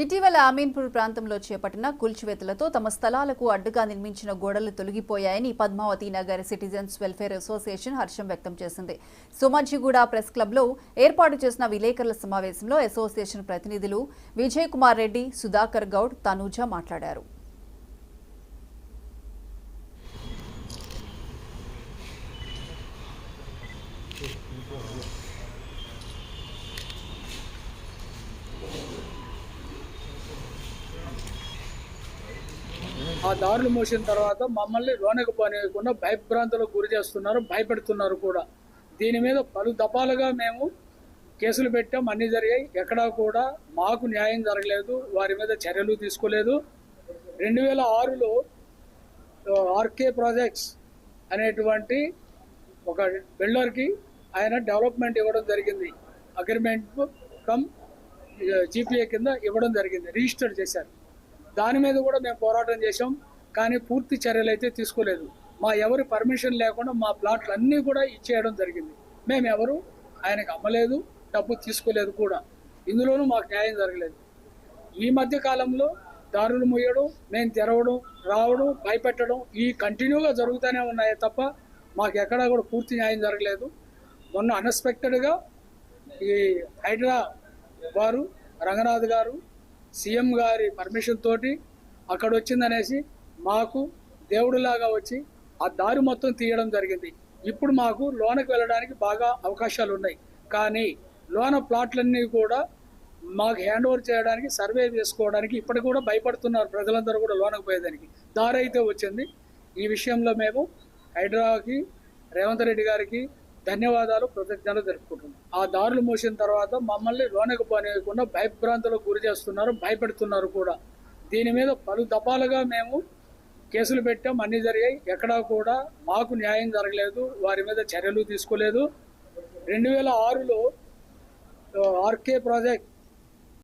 ఇటీవల అమీన్పూర్ ప్రాంతంలో చేపట్టిన కూల్చివేతలతో తమ స్థలాలకు అడ్డుగా నిర్మించిన గోడలు తొలగిపోయాయని Padmavati Nagar citizens welfare association హర్షం వ్యక్తం చేసింది. సోమాజిగూడ ప్రెస్ క్లబ్లో ఏర్పాటు చేసిన విలేకరుల సమావేశంలో అసోసియేషన్ ప్రతినిధులు విజయ్ కుమార్ రెడ్డి, సుధాకర్ గౌడ్, తనూజ మాట్లాడారు. ఆ దారులు మోసిన తర్వాత మమ్మల్ని లోనకు పోనీయకుండా భయభ్రాంతులకు గురి చేస్తున్నారు, భయపెడుతున్నారు కూడా. దీని మీద పలు దఫాలుగా మేము కేసులు పెట్టాం, అన్నీ జరిగాయి. ఎక్కడా కూడా మాకు న్యాయం జరగలేదు, వారి మీద చర్యలు తీసుకోలేదు. 2006లో ఆర్కే ప్రాజెక్ట్స్ అనేటువంటి ఒక బిల్డర్కి ఆయన డెవలప్మెంట్ ఇవ్వడం జరిగింది. అగ్రిమెంట్ కమ్ జీపీఏ కింద ఇవ్వడం జరిగింది, రిజిస్టర్ చేశారు. దాని మీద కూడా మేము పోరాటం చేసాం, కానీ పూర్తి చర్యలు అయితే తీసుకోలేదు. మా ఎవరి పర్మిషన్ లేకుండా మా ప్లాట్లు అన్నీ కూడా ఇచ్చేయడం జరిగింది. మేము ఎవరు ఆయనకు అమ్మలేదు, డబ్బు తీసుకోలేదు కూడా. ఇందులోనూ మాకు న్యాయం జరగలేదు. ఈ మధ్య కాలంలో దారులు మూయడం, మేము తెరవడం, రావడం, భయపెట్టడం ఈ కంటిన్యూగా జరుగుతూనే ఉన్నాయే తప్ప మాకు ఎక్కడా కూడా పూర్తి న్యాయం జరగలేదు. మొన్న అన్ఎక్స్పెక్టెడ్గా ఈ హైడ్రా వారు, రంగనాథ్ గారు, సీఎం గారి పర్మిషన్ తోటి అక్కడ వచ్చిందనేసి మాకు దేవుడిలాగా వచ్చి ఆ దారి మొత్తం తీయడం జరిగింది. ఇప్పుడు మాకు లోనకు వెళ్ళడానికి బాగా అవకాశాలు ఉన్నాయి, కానీ లోన ప్లాట్లన్నీ కూడా మాకు హ్యాండ్ ఓవర్ చేయడానికి, సర్వే చేసుకోవడానికి ఇప్పటికి కూడా భయపడుతున్నారు ప్రజలందరూ కూడా లోనకు పోయేదానికి. దారి అయితే వచ్చింది. ఈ విషయంలో మేము హైడ్రాకి, రేవంత్ రెడ్డి గారికి ధన్యవాదాలు, కృతజ్ఞతలు జరుపుకుంటున్నాం. ఆ దారులు మూసిన తర్వాత మమ్మల్ని లోనకు పోనీయకుండా భయభ్రాంతులకు గురి చేస్తున్నారు, భయపెడుతున్నారు కూడా. దీని మీద పలు దఫాలుగా మేము కేసులు పెట్టాం, అన్నీ జరిగాయి. ఎక్కడా కూడా మాకు న్యాయం జరగలేదు, వారి మీద చర్యలు తీసుకోలేదు. 2006లో ఆర్కే ప్రాజెక్ట్